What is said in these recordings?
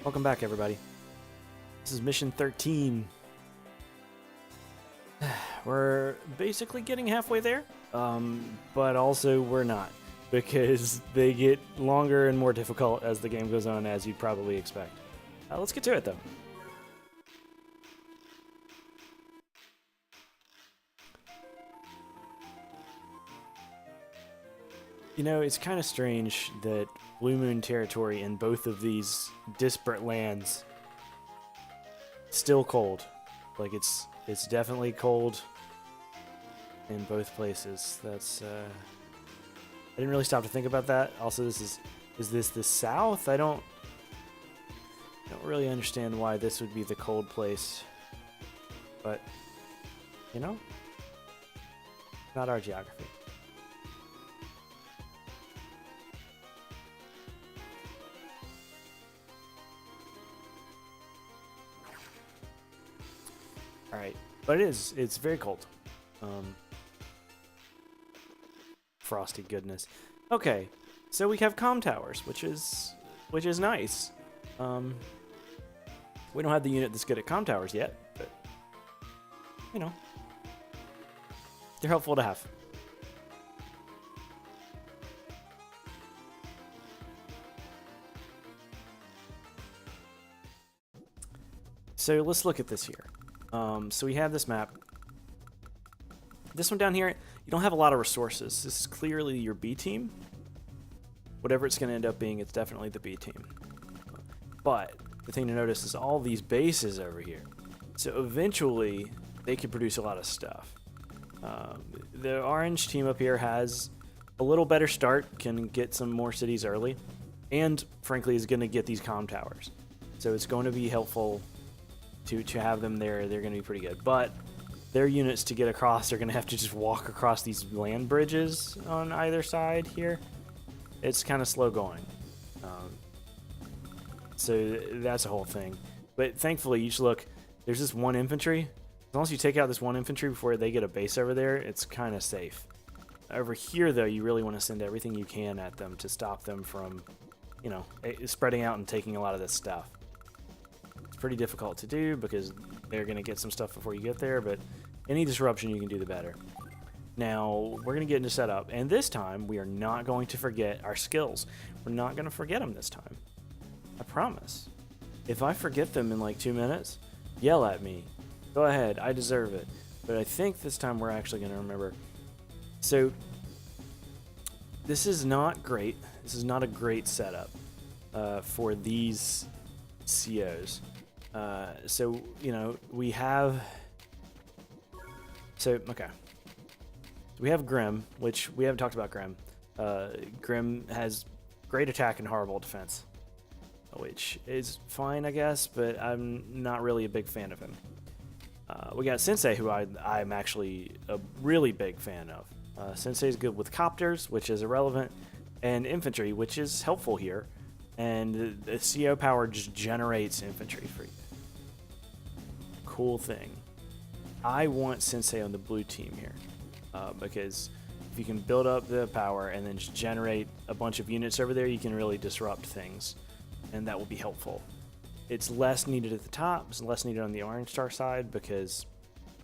Welcome back, everybody. This is mission 13. We're basically getting halfway there, but also we're not, because they get longer and more difficult as the game goes on, as you'd probably expect. Let's get to it, though. You know, it's kind of strange that Blue Moon territory in both of these disparate lands still cold. Like it's definitely cold in both places. That's I didn't really stop to think about that. Also, is this the south? I don't really understand why this would be the cold place. But you know, not our geography. Alright, but it's very cold. Frosty goodness. Okay, so we have comm towers, which is nice. We don't have the unit that's good at comm towers yet, but you know, they're helpful to have. So let's look at this here. So we have this map. This one down here, you don't have a lot of resources. This is clearly your B team. Whatever it's going to end up being, it's definitely the B team. But the thing to notice is all these bases over here. So eventually, they can produce a lot of stuff. The orange team up here has a little better start, can get some more cities early, and frankly is going to get these comm towers. So it's going to be helpful to have them there. They're going to be pretty good. But their units to get across are going to have to just walk across these land bridges on either side here. It's kind of slow going. So that's a whole thing. But thankfully, you should look, there's this one infantry. As long as you take out this one infantry before they get a base over there, it's kind of safe. Over here, though, you really want to send everything you can at them to stop them from, you know, spreading out and taking a lot of this stuff. It's pretty difficult to do because they're going to get some stuff before you get there, but any disruption you can do, the better. Now, we're going to get into setup, and this time, we are not going to forget our skills. We're not going to forget them this time. I promise. If I forget them in like 2 minutes, yell at me. Go ahead, I deserve it. But I think this time we're actually going to remember. So, this is not great. This is not a great setup for these COs. So, you know, we have... So, okay. So we have Grim, which we haven't talked about Grim. Grim has great attack and horrible defense, which is fine, I guess, but I'm not really a big fan of him. We got Sensei, who I'm actually a really big fan of. Sensei is good with copters, which is irrelevant, and infantry, which is helpful here. And the CO power just generates infantry for you. Cool thing. I want Sensei on the blue team here, because if you can build up the power and then just generate a bunch of units over there, you can really disrupt things, and that will be helpful. It's less needed at the top, it's less needed on the orange star side, because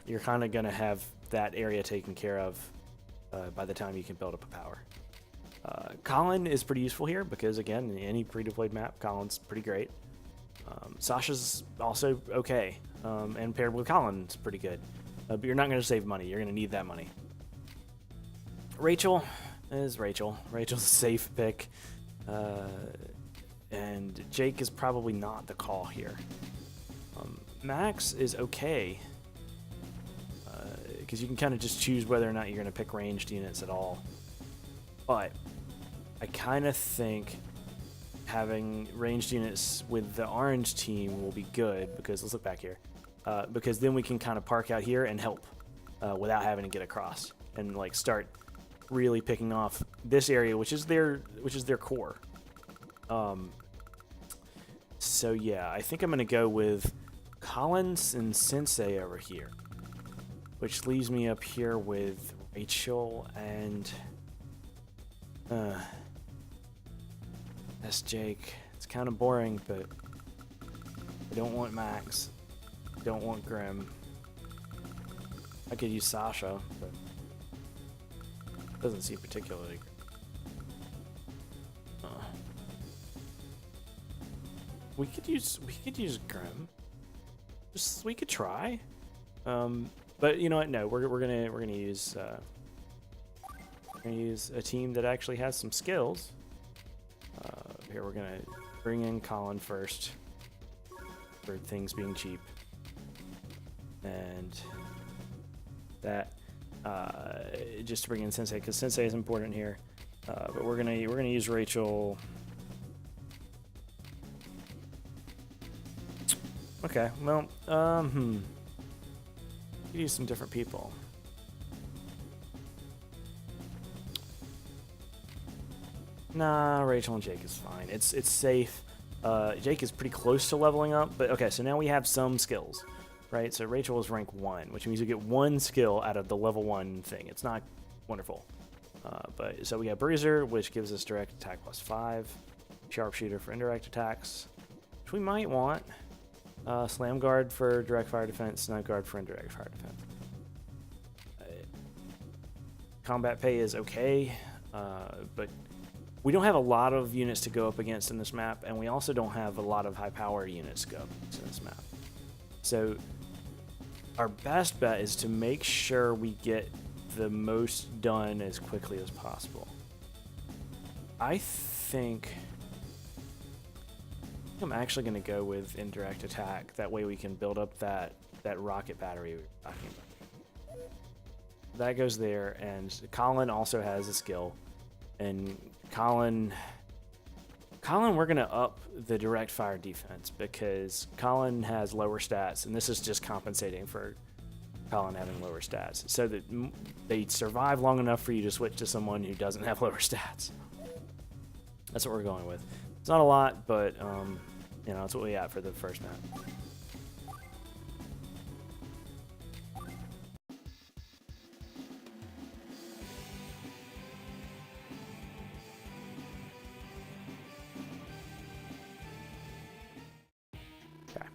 you're kind of going to have that area taken care of by the time you can build up a power. Colin is pretty useful here because, again, in any pre-deployed map, Colin's pretty great. Sasha's also okay, and paired with Colin's pretty good. But you're not going to save money. You're going to need that money. Rachel is Rachel. Rachel's a safe pick. And Jake is probably not the call here. Max is okay, because you can kind of just choose whether or not you're going to pick ranged units at all. But I kind of think having ranged units with the orange team will be good, because let's look back here. Because then we can kind of park out here and help without having to get across and like start really picking off this area, which is their core. So yeah, I think I'm gonna go with Collins and Sensei over here, which leaves me up here with Rachel and that's Jake. It's kind of boring, but I don't want Max. Don't want Grim. I could use Sasha, but doesn't seem particularly. We could use Grim. We could try. But you know what? No, we're gonna use a team that actually has some skills. Here we're gonna bring in Colin first for things being cheap, and that just to bring in Sensei because Sensei is important here. But we're gonna use Rachel. Okay, well, use some different people. Nah, Rachel and Jake is fine. It's safe. Jake is pretty close to leveling up, but okay, so now we have some skills, right? So Rachel is rank 1, which means you get 1 skill out of the level 1 thing. It's not wonderful. But so we got Bruiser, which gives us direct attack +5, Sharpshooter for indirect attacks, which we might want. Slam Guard for direct fire defense, Snipe Guard for indirect fire defense. Combat pay is okay, but we don't have a lot of units to go up against in this map, and we also don't have a lot of high-power units to go up against in this map. So our best bet is to make sure we get the most done as quickly as possible. I think I'm actually going to go with indirect attack. That way we can build up that rocket battery we were talking about. That goes there, and Colin also has a skill. And Colin, we're going to up the direct fire defense because Colin has lower stats, and this is just compensating for Colin having lower stats, so that they survive long enough for you to switch to someone who doesn't have lower stats. That's what we're going with. It's not a lot, but you know, it's what we got for the first map. Okay.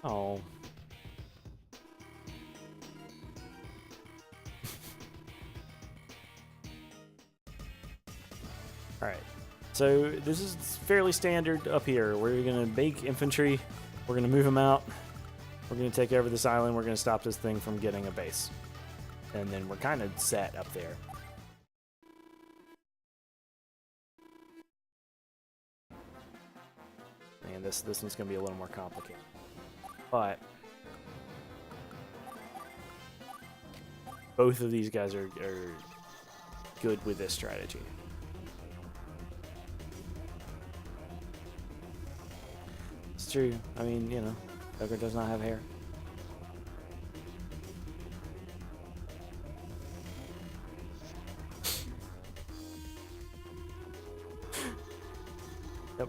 Oh. All right. So this is fairly standard up here. We're going to make infantry. We're going to move them out. We're going to take over this island. We're going to stop this thing from getting a base. And then we're kind of set up there. And this one's going to be a little more complicated. But both of these guys are good with this strategy. It's true. I mean, you know, Joker does not have hair. Yep.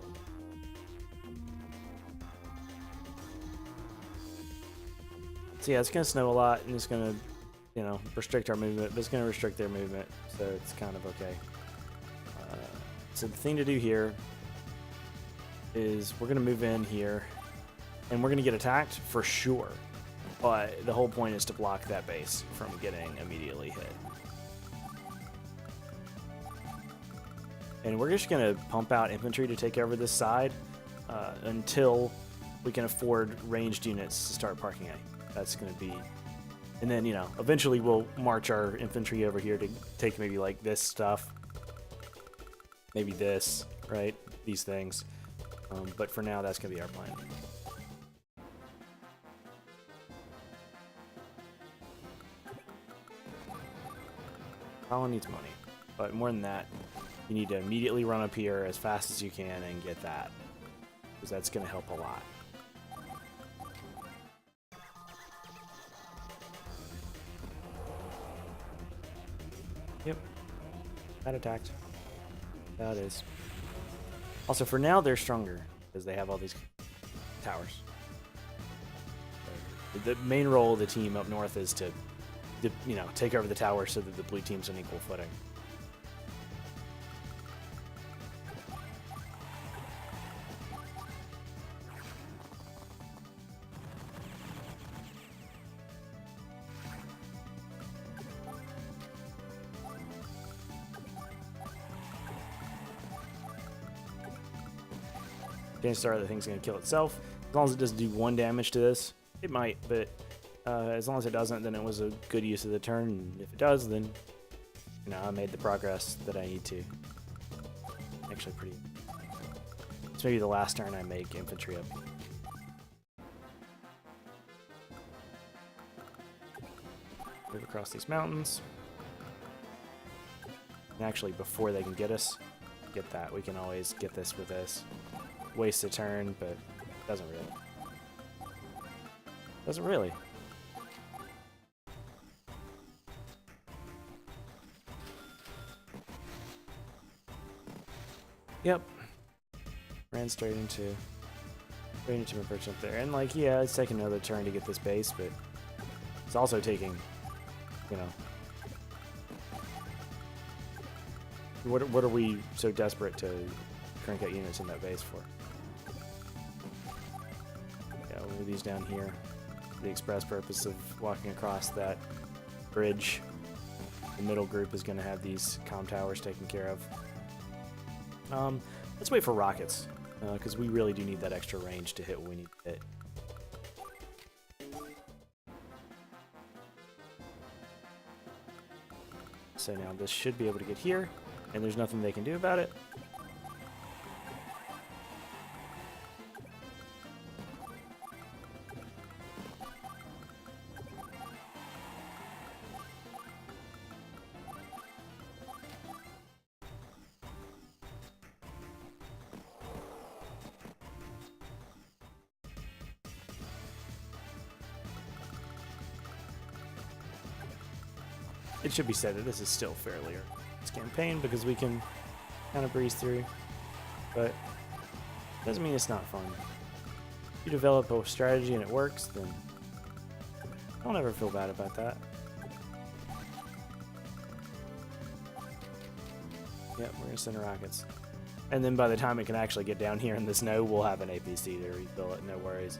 So yeah, it's gonna snow a lot, and it's gonna, you know, restrict our movement, but it's gonna restrict their movement, so it's kind of okay. So the thing to do here is we're gonna move in here, and we're gonna get attacked for sure. But the whole point is to block that base from getting immediately hit. And we're just gonna pump out infantry to take over this side until we can afford ranged units to start parking at. That's gonna be, and then, you know, eventually we'll march our infantry over here to take maybe like this stuff, maybe this, right? These things. But for now, that's going to be our plan. Colin needs money. But more than that, you need to immediately run up here as fast as you can and get that. Because that's going to help a lot. Yep. That attacked. That is. Also, for now, they're stronger because they have all these towers. The main role of the team up north is to, you know, take over the tower so that the blue team's on equal footing. chances are the thing's going to kill itself. As long as it doesn't do 1 damage to this, it might, but as long as it doesn't, then it was a good use of the turn, and if it does, then, you know, I made the progress that I need to. Actually pretty... It's maybe the last turn I make infantry up. Move across these mountains. And actually, before they can get us, get that. We can always get this with this. Waste a turn, but doesn't really. Doesn't really. Yep. Ran straight into my perch up there. And like, yeah, it's taking another turn to get this base, but it's also taking, you know, what are we so desperate to crank out units in that base for? Yeah, we'll move these down here for the express purpose of walking across that bridge. The middle group is going to have these comm towers taken care of. Let's wait for rockets, because we really do need that extra range to hit what we need to hit. So now this should be able to get here, and there's nothing they can do about it. It should be said that this is still fairly early in this campaign because we can kind of breeze through, but doesn't mean it's not fun. If you develop a strategy and it works, then don't ever feel bad about that. Yep, we're gonna send rockets. And then by the time it can actually get down here in the snow, we'll have an APC to refill it, no worries.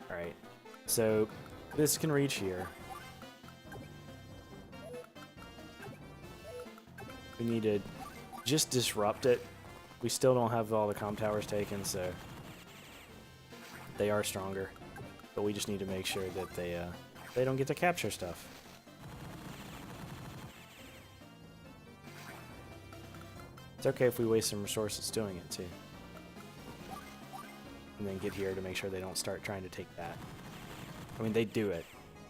Alright, so this can reach here. We need to just disrupt it. We still don't have all the comm towers taken, so they are stronger. But we just need to make sure that they don't get to capture stuff. It's okay if we waste some resources doing it too. And then get here to make sure they don't start trying to take that. I mean, they do it,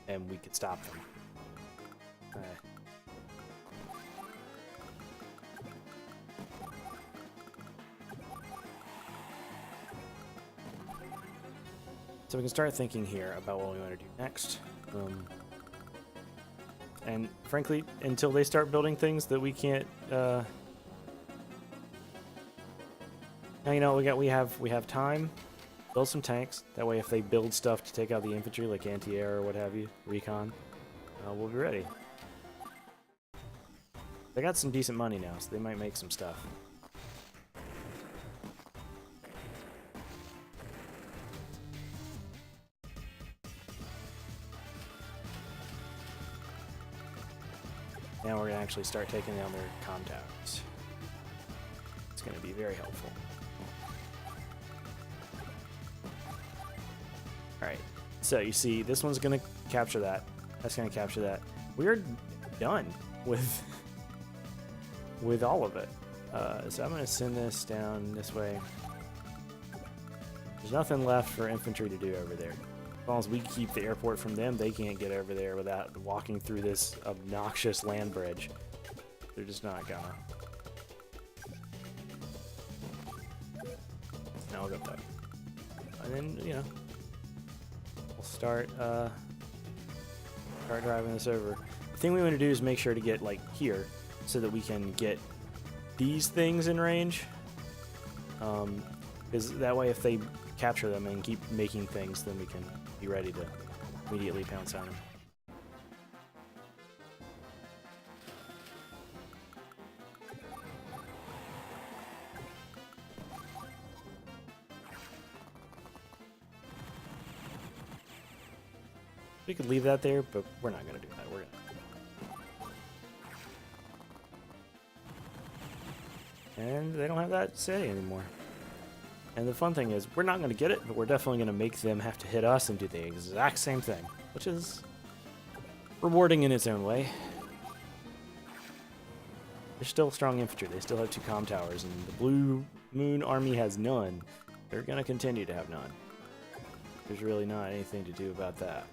and we could stop them. So we can start thinking here about what we want to do next. And frankly, until they start building things that we can't... Now, you know, we have time. Build some tanks. That way, if they build stuff to take out the infantry, like anti-air or what have you, recon, we'll be ready. They got some decent money now, so they might make some stuff. Now we're going to actually start taking down their comm towers. It's going to be very helpful. Alright, so you see, this one's going to capture that. That's going to capture that. We're done with all of it. So I'm going to send this down this way. There's nothing left for infantry to do over there. As long as we keep the airport from them, they can't get over there without walking through this obnoxious land bridge. They're just not gonna. Now I'll go up that. And then, you know, we'll start driving this over. The thing we want to do is make sure to get, like, here, so that we can get these things in range. Because that way, if they capture them and keep making things, then we can be ready to immediately pounce on them. We could leave that there, but we're not going to do that. We're going to... And they don't have that city anymore. And the fun thing is, we're not going to get it, but we're definitely going to make them have to hit us and do the exact same thing, which is rewarding in its own way. They're still strong infantry. They still have 2 comm towers, and the Blue Moon Army has none. They're going to continue to have none. There's really not anything to do about that.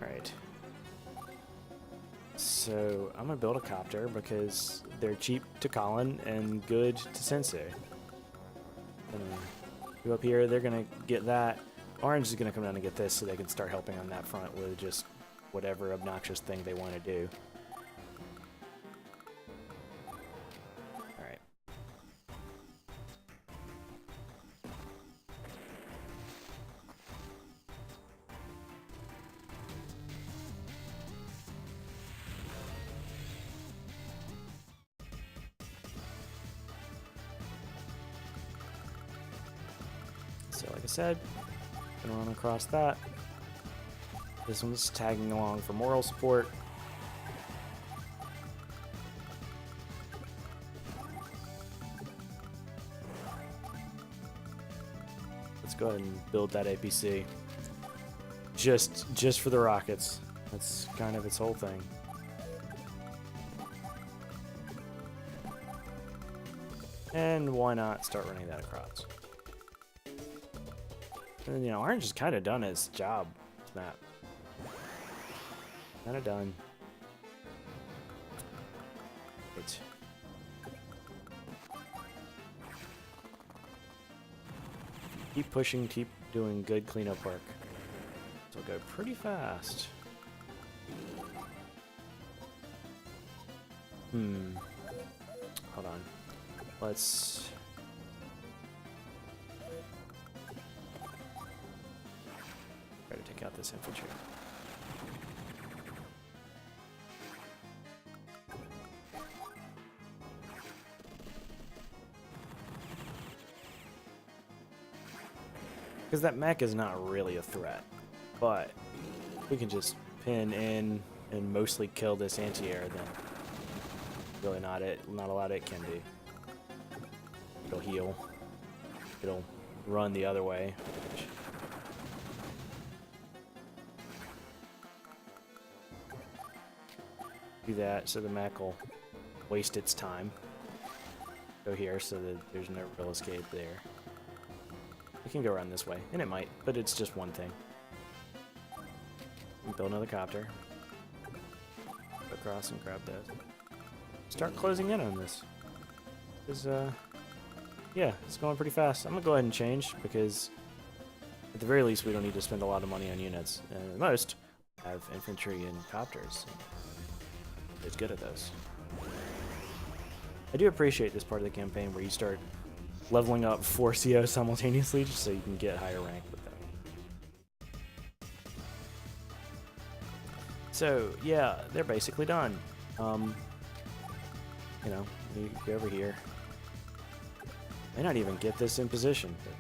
Alright. So, I'm going to build a copter because they're cheap to Colin and good to Sensei. Go up here, they're going to get that. Orange is going to come down and get this so they can start helping on that front with just whatever obnoxious thing they want to do. Alright. So like I said, gonna run across that. This one's tagging along for moral support. Let's go ahead and build that APC. Just for the rockets. That's kind of its whole thing. And why not start running that across? And, you know, Orange has kind of done its job, this map. Kind of done. Right. Keep pushing, keep doing good cleanup work. So go pretty fast. Hold on. Let's... try to take out this infantry. Because that mech is not really a threat, but we can just pin in and mostly kill this anti-air, then really not a lot it can do. It'll heal. It'll run the other way. Do that so the mech will waste its time. Go here so that there's no real escape there. It can go around this way, and it might, but it's just one thing. Build another copter. Go across and grab that. Start closing in on this. Because, yeah, it's going pretty fast. I'm going to go ahead and change, because at the very least we don't need to spend a lot of money on units. And at most, have infantry and copters. It's good at those. I do appreciate this part of the campaign where you start leveling up 4 CO simultaneously just so you can get higher rank with them. So, yeah, they're basically done. You know, you go over here. May not even get this in position, but,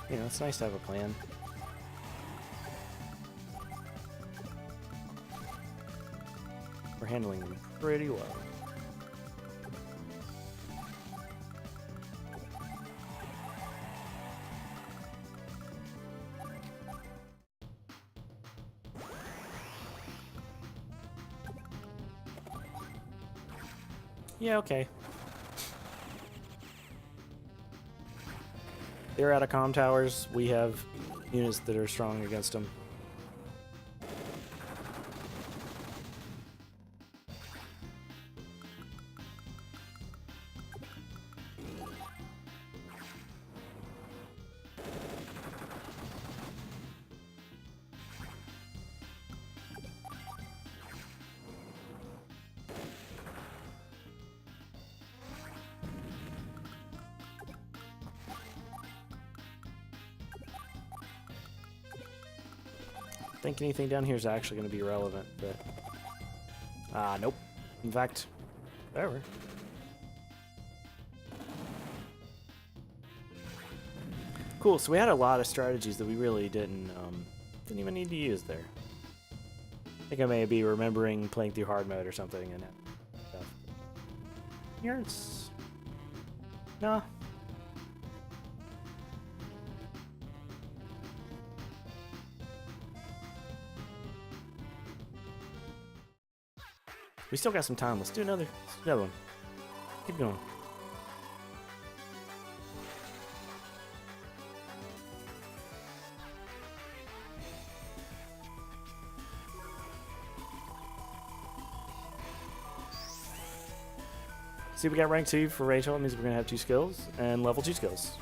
you know, it's nice to have a plan. We're handling them pretty well. Yeah, okay. They're out of comm towers. We have units that are strong against them. I think anything down here is actually going to be relevant, but... nope. In fact, whatever. Cool, so we had a lot of strategies that we really didn't even need to use there. think I may be remembering playing through hard mode or something and stuff. Here it's... Nah. We still got some time. Let's do another one. Keep going. See, we got rank 2 for Rachel. It means we're going to have 2 skills and level 2 skills.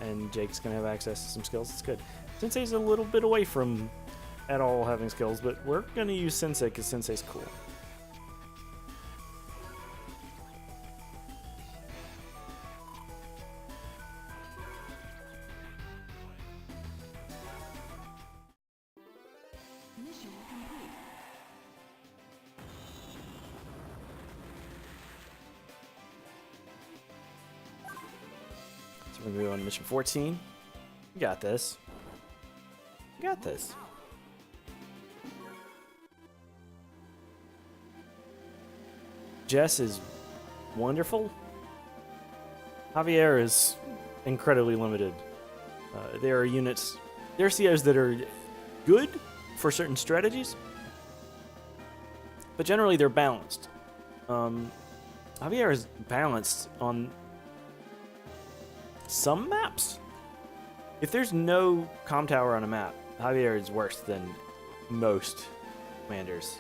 And Jake's going to have access to some skills. It's good. Sensei's a little bit away from at all having skills, but we're going to use Sensei because Sensei's cool. Mission complete. So we're going to move on to mission 14. We got this. We got this. Jess is wonderful. Javier is incredibly limited. There are units, there are COs that are good for certain strategies, but generally they're balanced. Javier is balanced on some maps. If there's no comm tower on a map, Javier is worse than most commanders.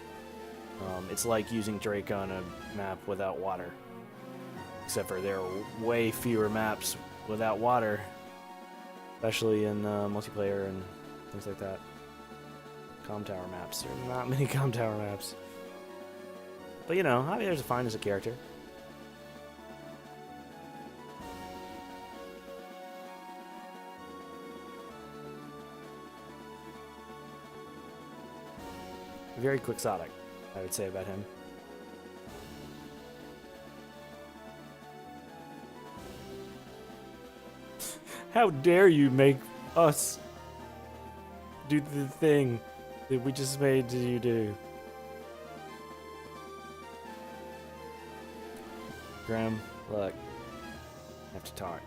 It's like using Drake on a map without water. Except for there are way fewer maps without water, especially in multiplayer and things like that. Comm tower maps. There are not many comm tower maps. But you know, Javier's fine as a character. Very quixotic, I would say about him. How dare you make us do the thing that we just made you do? Graham, look. I have to talk.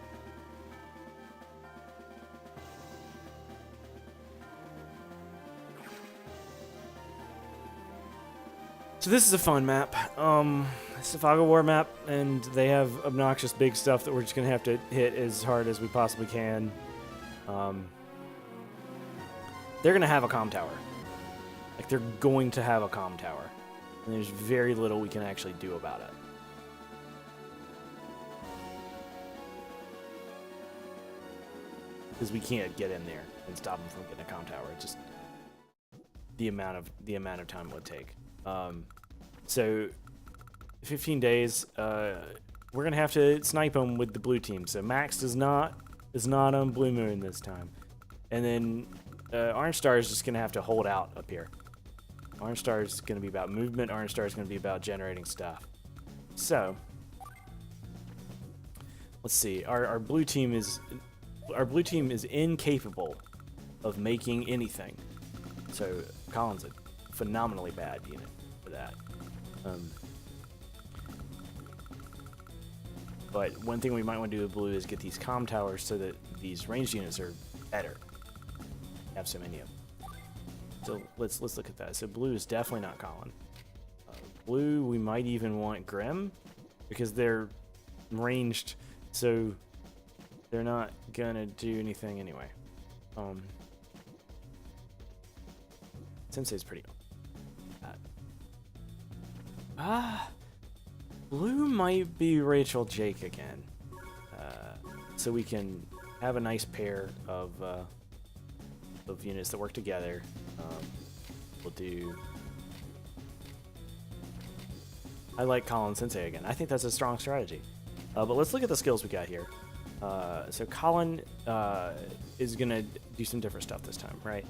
So this is a fun map. It's a Fog of War map, and they have obnoxious big stuff that we're just gonna have to hit as hard as we possibly can. They're gonna have a comm tower. Like, they're going to have a comm tower. And there's very little we can actually do about it. Because we can't get in there and stop them from getting a comm tower. It's just the amount of time it would take. So 15 days, we're gonna have to snipe them with the blue team. So Max is not on Blue Moon this time, and then Orange Star is just gonna have to hold out up here. Orange Star is gonna be about movement. Orange Star is gonna be about generating stuff. So let's see. Our blue team is incapable of making anything. So Colin's a phenomenally bad unit for that. But one thing we might want to do with blue is get these comm towers so that these ranged units are better. Have so many of them. So let's look at that. So blue is definitely not Colin. Blue, we might even want Grim because they're ranged, so they're not gonna do anything anyway. Sensei's pretty bad. Blue might be Rachel Jake again. So we can have a nice pair of units that work together. We'll do... I like Colin Sensei again. I think that's a strong strategy. But let's look at the skills we got here. So Colin is going to do some different stuff this time, right?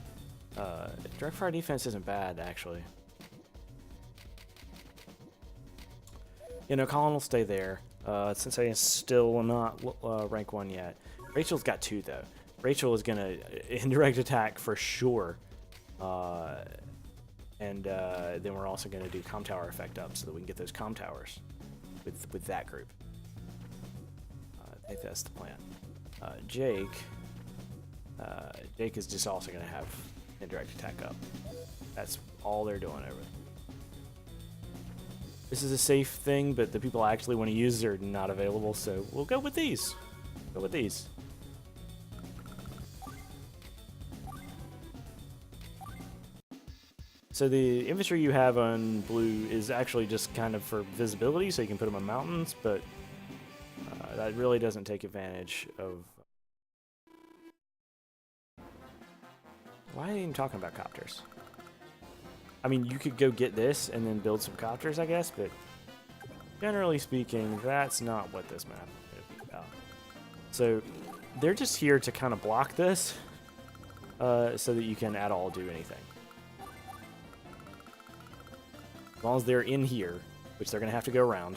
Direct fire defense isn't bad, actually. You know, Colin will stay there. Sensei is still not rank 1 yet. Rachel's got 2, though. Rachel is going to indirect attack for sure. And then we're also going to do comm tower effect up so that we can get those comm towers with that group. I think that's the plan. Jake is just also going to have indirect attack up. That's all they're doing over there. This is a safe thing, but the people I actually want to use are not available, so we'll go with these. Go with these. So the infantry you have on blue is actually just kind of for visibility, so you can put them on mountains, but that really doesn't take advantage of... Why are they even talking about copters? I mean, you could go get this and then build some copters, I guess, but generally speaking, that's not what this map is about. So they're just here to kind of block this so that you can at all do anything. As long as they're in here, which they're going to have to go around.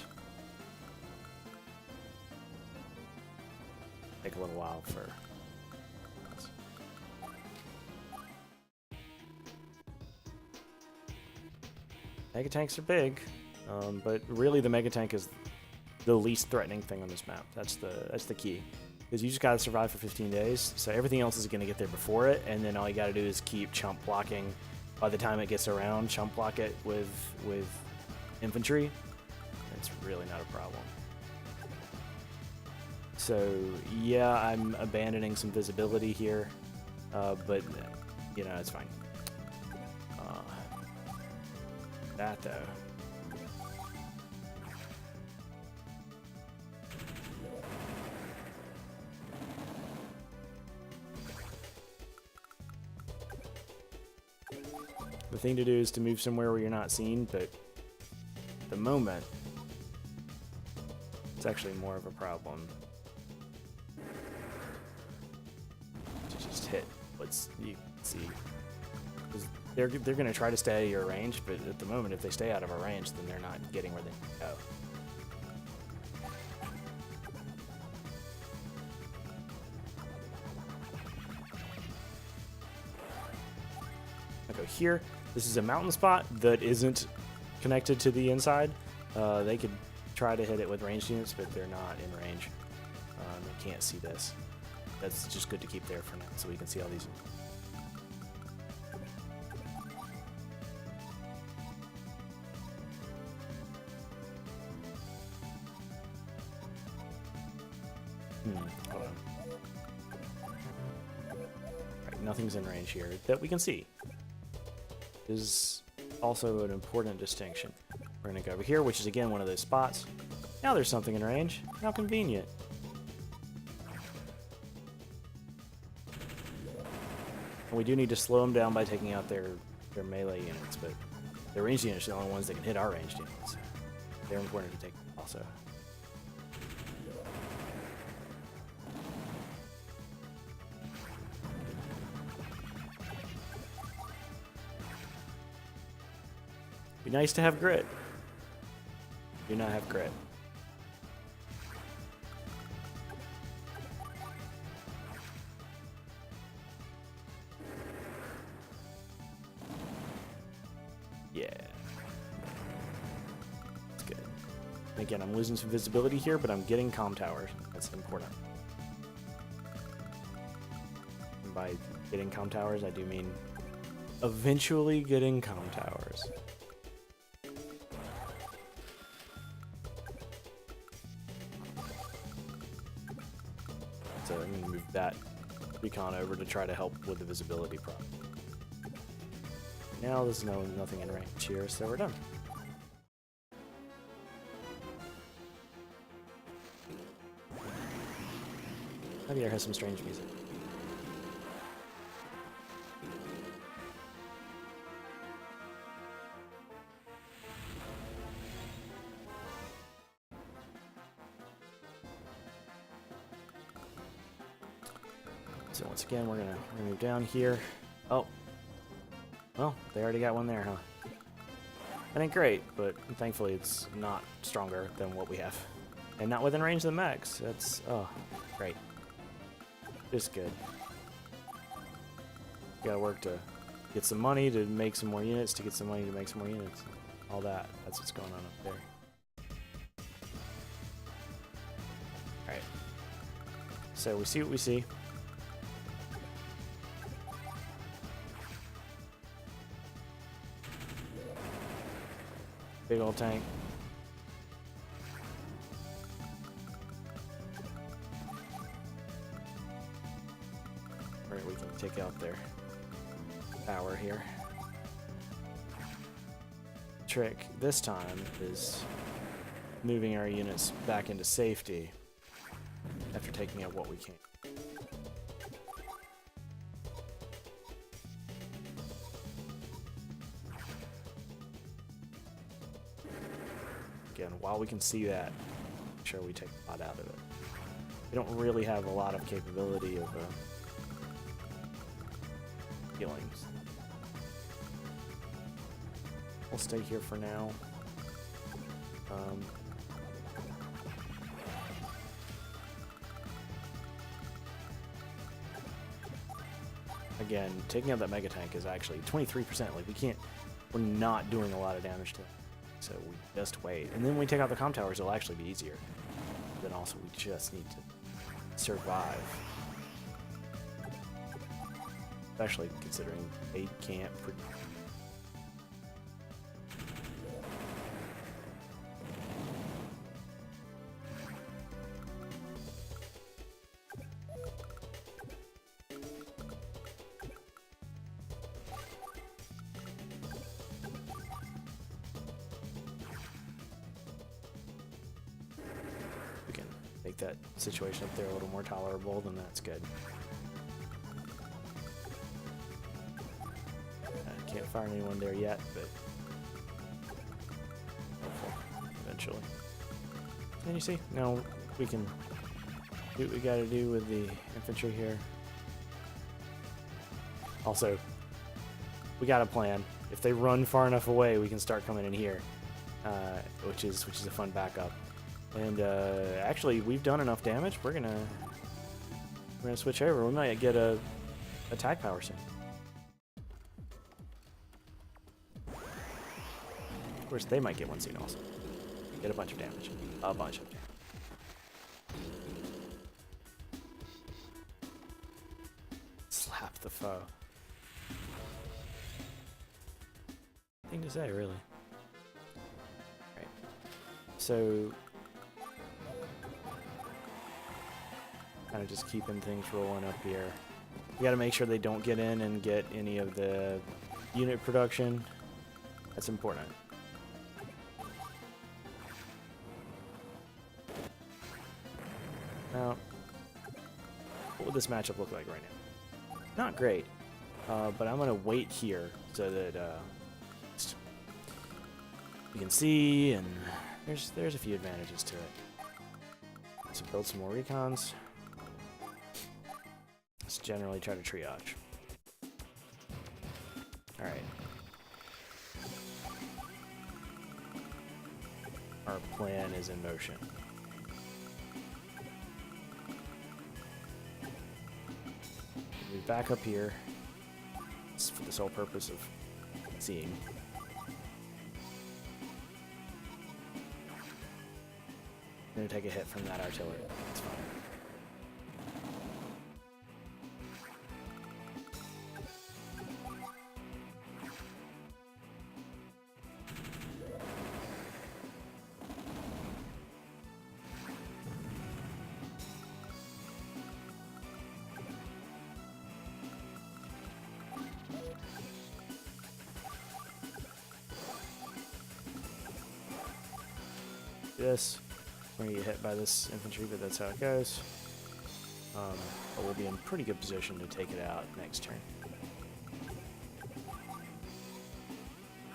Take a little while for... Mega tanks are big, but really the mega tank is the least threatening thing on this map. That's the key. Because you just gotta survive for 15 days, so everything else is gonna get there before it, and then all you gotta do is keep chump blocking. By the time it gets around, chump block it with infantry. It's really not a problem. So yeah, I'm abandoning some visibility here, but you know, it's fine. That though. The thing to do is to move somewhere where you're not seen, but at the moment, it's actually more of a problem to just hit what's you can see. They're going to try to stay out of your range, but at the moment, if they stay out of our range, then they're not getting where they need to go. I go here. This is a mountain spot that isn't connected to the inside. They could try to hit it with ranged units, but they're not in range. They can't see this. That's just good to keep there for now, so we can see all these. Hold on. Right, nothing's in range here that we can see. This is also an important distinction. We're going to go over here, which is again one of those spots. Now there's something in range. How convenient. And we do need to slow them down by taking out their melee units, but their ranged units are the only ones that can hit our ranged units. They're important to take also. Be nice to have grit. Do not have grit. Yeah. That's good. And again, I'm losing some visibility here, but I'm getting comm towers. That's important. And by getting comm towers, I do mean eventually getting comm towers. So I'm going to move that recon over to try to help with the visibility problem. Now there's nothing in range here, so we're done. Javier has some strange music. So once again, we're gonna move down here. Oh, well, they already got one there, huh? That ain't great, but thankfully it's not stronger than what we have. And not within range of the mechs. That's, oh, great. Just good. Gotta work to get some money to make some more units, to get some money to make some more units. All that. That's what's going on up there. Alright. So we see what we see. Big old tank. Alright, we can take out their power here. Trick this time is moving our units back into safety after taking out what we can. Again, while we can see that, make sure we take a lot out of it. We don't really have a lot of capability of healing. We'll stay here for now. Again, taking out that mega tank is actually 23%. Like we're not doing a lot of damage to it. So we just wait. And then when we take out the comm towers, it'll actually be easier. Then also we just need to survive. Especially considering they can't make that situation up there a little more tolerable, then that's good. I can't fire anyone there yet, but hopefully, eventually. And you see, now we can do what we gotta do with the infantry here. Also, we got a plan. If they run far enough away, we can start coming in here, which is a fun backup. And actually, we've done enough damage. We're gonna switch over. We might get a attack power soon. Of course, they might get one soon also. Get a bunch of damage. A bunch of damage. Slap the foe. Thing to say, really. Right. So. Kind of just keeping things rolling up here. We got to make sure they don't get in and get any of the unit production. That's important. Now, what would this matchup look like right now? Not great, but I'm going to wait here so that you can see, and there's a few advantages to it. So build some more recons. Let's generally try to triage. Alright. Our plan is in motion. We back up here. It's for the sole purpose of seeing. I'm gonna take a hit from that artillery. It's fine. This. We're gonna get hit by this infantry, but that's how it goes. But we'll be in pretty good position to take it out next turn.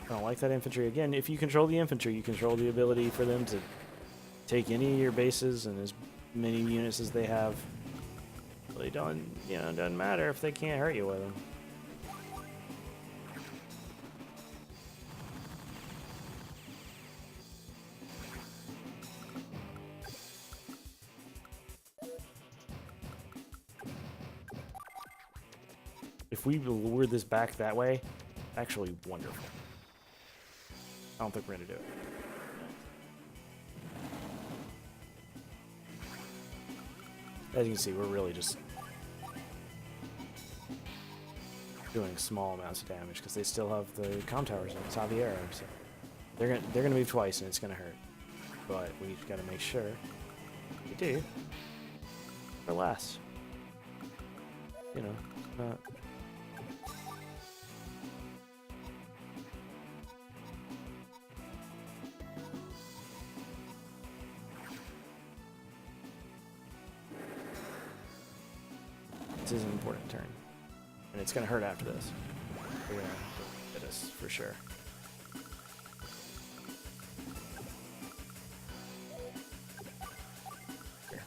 I don't like that infantry. Again, if you control the infantry, you control the ability for them to take any of your bases and as many units as they have. Really doesn't matter if they can't hurt you with them. if we lure this back that way, actually wonderful. I don't think we're gonna do it. As you can see, we're really just doing small amounts of damage because they still have the comm towers on Saviero, so they're gonna move twice and it's gonna hurt. But we gotta make sure we do for last. You know, not. This is an important turn. And it's going to hurt after this. They're going to hit us for sure. Here.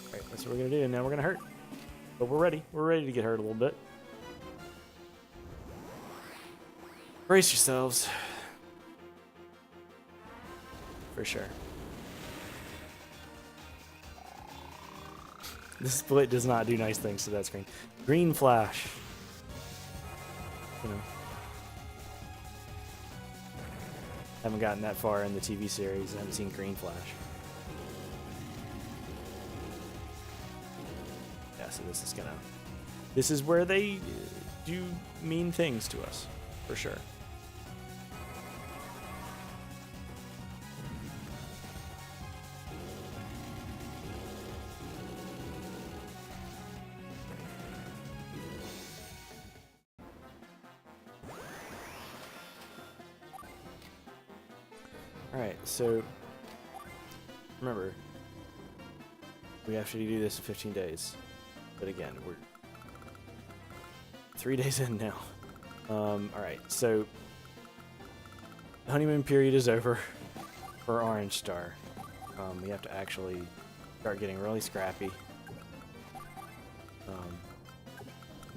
Alright, that's what we're going to do. And now we're going to hurt. But we're ready. We're ready to get hurt a little bit. Brace yourselves. For sure. This split does not do nice things to that screen. Green flash. You know. Haven't gotten that far in the TV series. I haven't seen green flash. Yeah, so this is gonna... This is where they do mean things to us. For sure. Alright, so remember, we have to do this in 15 days. But again, we're 3 days in now. Alright, so the honeymoon period is over for Orange Star. We have to actually start getting really scrappy.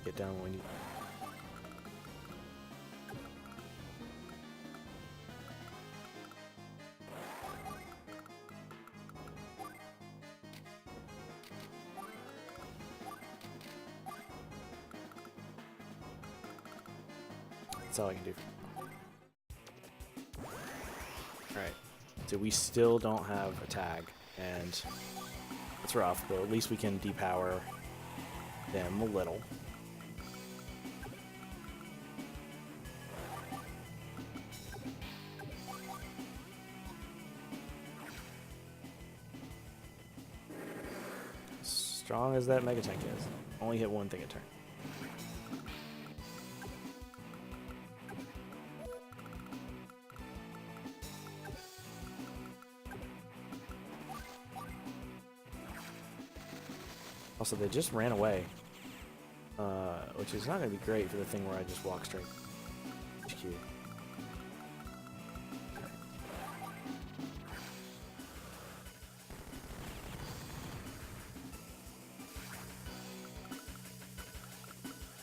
Get down when we need. That's all I can do. Alright, so we still don't have a tag, and it's rough, but at least we can depower them a little. Strong as that Mega Tank is, only hit one thing a turn. Also, they just ran away, which is not going to be great for the thing where I just walk straight HQ.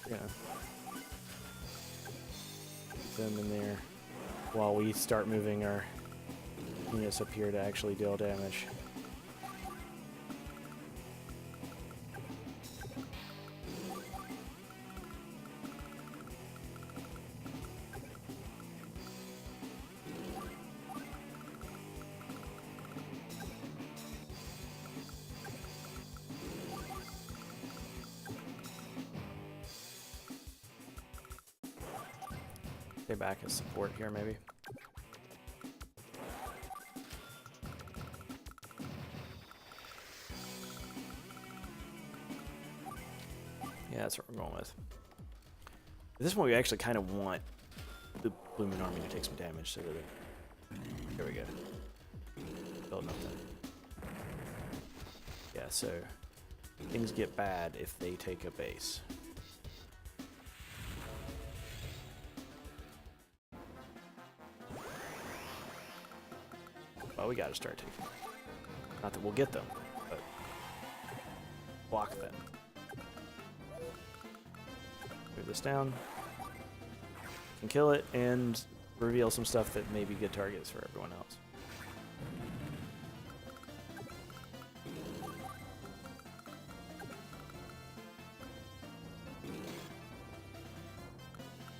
Yeah. Keep them in there while we start moving our units up here to actually deal damage. Stay back as support here, maybe. Yeah, that's what we're going with. At this point, we actually kind of want the Blue Moon Army to take some damage, so that there we go. Building up that. Yeah, so things get bad if they take a base. Well, we gotta start taking them. Not that we'll get them, but block them. Move this down. Can kill it and reveal some stuff that may be good targets for everyone else.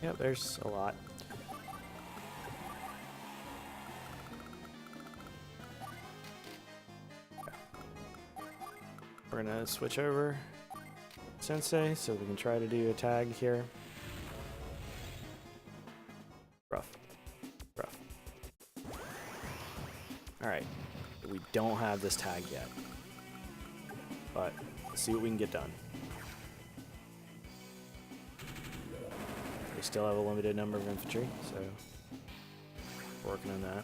Yep, there's a lot. We're gonna switch over Sensei so we can try to do a tag here. Rough. Rough. Alright. We don't have this tag yet. But let's see what we can get done. We still have a limited number of infantry, so working on that.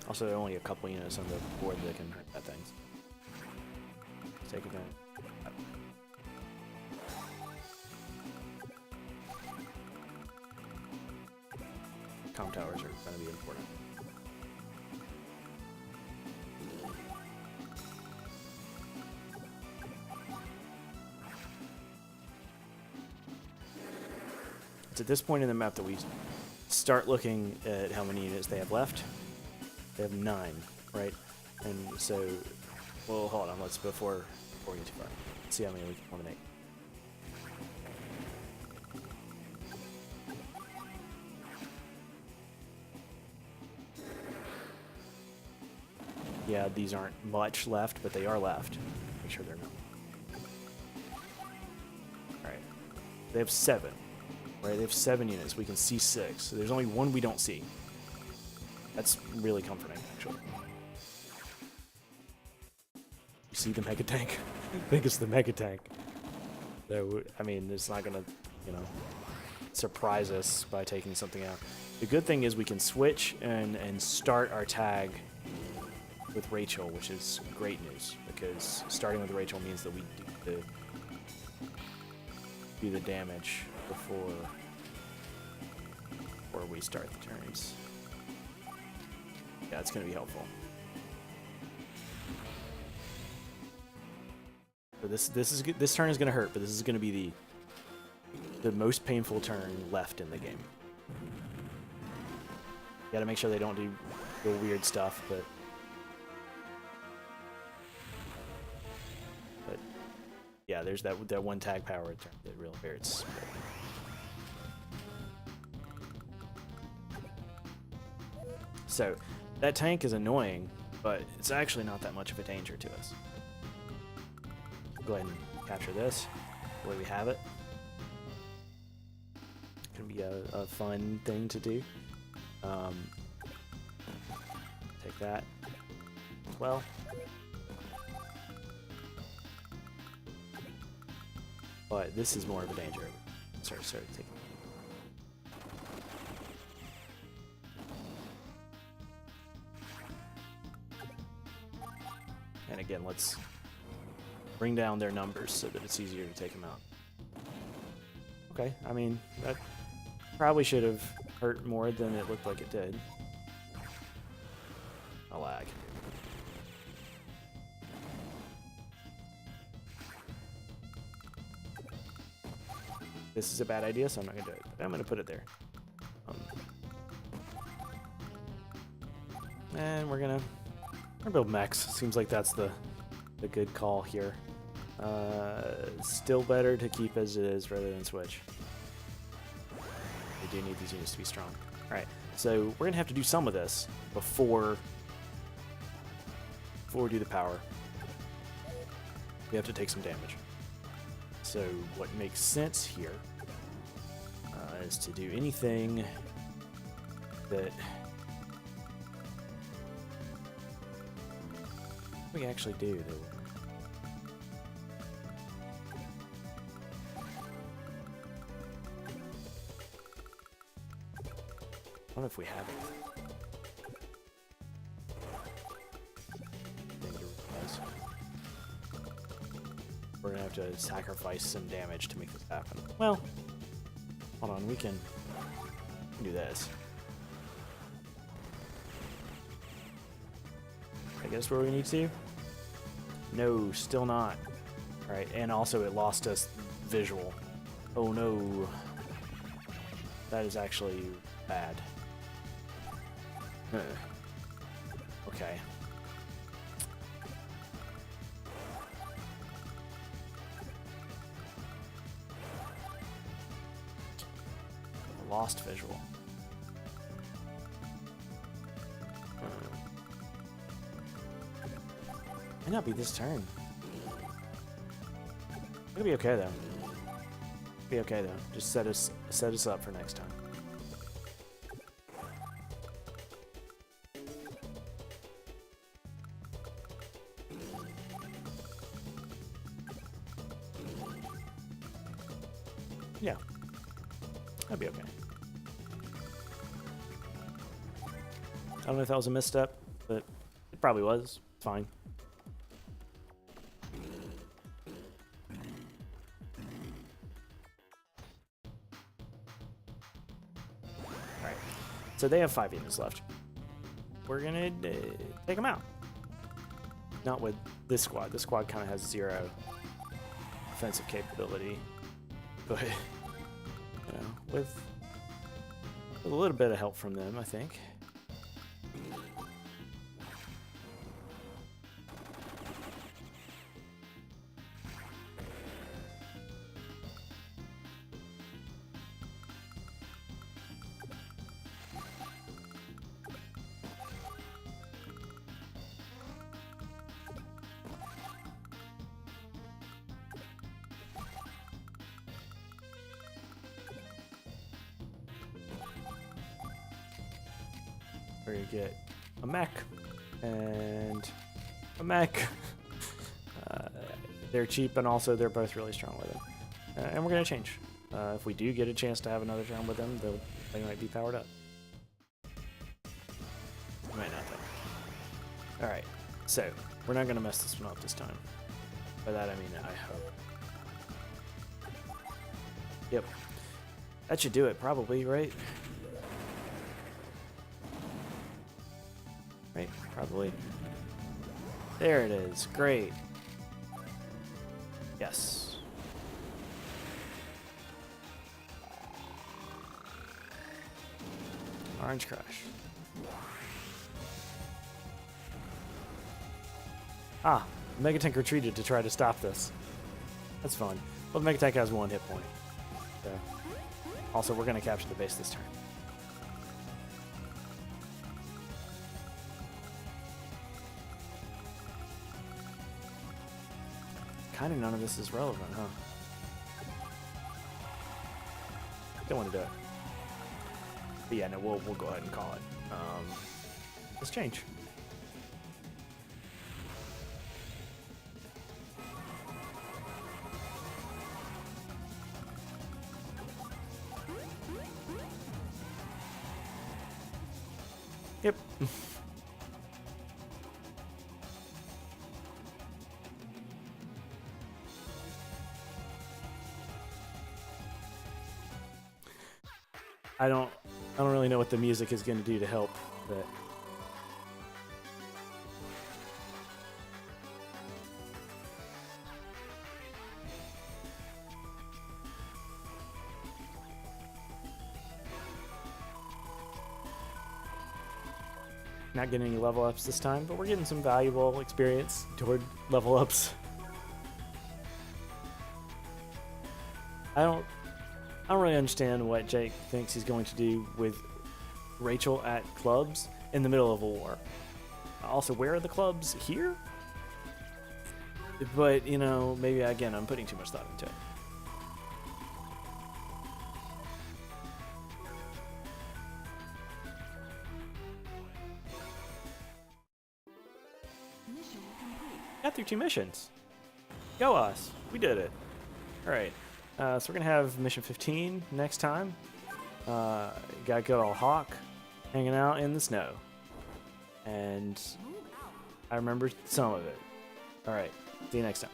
Also, there are only a couple units on the board that can hurt that things. Let's take advantage. Comm towers are going to be important. It's at this point in the map that we start looking at how many units they have left. They have 9, right? And so, well, hold on. Let's before we get too far. Let's see how many we can eliminate. Yeah, these aren't much left, but they are left. Make sure they're not. All right. They have 7. Right? They have 7 units. We can see 6. So there's only one we don't see. That's really comforting, actually. You see the mega tank? I think it's the mega tank. Though, I mean, it's not gonna, you know, surprise us by taking something out. The good thing is we can switch and start our tag with Rachel, which is great news, because starting with Rachel means that we do the damage before we start the turns. Yeah, it's going to be helpful. But this turn is going to hurt, but this is going to be the most painful turn left in the game. You got to make sure they don't do the weird stuff, but yeah, there's that one tag power turn that really hurts. So that tank is annoying, but it's actually not that much of a danger to us. Go ahead and capture this. The way we have it. It's gonna be a fun thing to do. Take that as well. But this is more of a danger. Start taking. And again, let's bring down their numbers so that it's easier to take them out. Okay, I mean, that probably should have hurt more than it looked like it did. A lag. This is a bad idea, so I'm not going to do it. But I'm going to put it there. And we're going to build mechs. Seems like that's the good call here. Still better to keep as it is rather than switch. We do need these units to be strong. Alright, so we're going to have to do some of this before we do the power. We have to take some damage. So what makes sense here is to do anything that we actually do. I don't know if we have it. We're gonna have to sacrifice some damage to make this happen. Well, hold on, we can do this. I guess where we need to? No, still not. Alright, and also it lost us visual. Oh no. That is actually bad. Okay. lost visual. Might not be this turn. It'll be okay though. Be okay though. Just set us up for next time. Yeah, that'd be okay. I don't know if that was a misstep, but it probably was. Fine. Alright, so they have 5 units left. We're gonna take them out. Not with this squad. This squad kind of has 0 offensive capability. But, you know, with a little bit of help from them, I think. Where you get a mech and a mech. They're cheap and also they're both really strong with them. And we're going to change. If we do get a chance to have another turn with them, they might be powered up. Might not though. Alright, so we're not going to mess this one up this time. By that I mean I hope. Yep. That should do it probably, right? Right, probably. There it is. Great. Yes. Orange Crush. Ah, Megatank retreated to try to stop this. That's fun. Well, the Megatank has 1 hit point. So. Also, we're going to capture the base this turn. Kind of none of this is relevant, huh? Don't want to do it. But yeah, no, we'll go ahead and call it. Let's change. Yep. I don't really know what the music is going to do to help, but not getting any level ups this time, but we're getting some valuable experience toward level ups. I don't really understand what Jake thinks he's going to do with Rachel at clubs in the middle of a war. Also, where are the clubs? Here? But, you know, maybe, again, I'm putting too much thought into it. Mission complete. Got through 2 missions. Go us. We did it. Alright. So we're going to have mission 15 next time. Got good old Hawk hanging out in the snow. And Move out. I remember some of it. Alright. See you next time.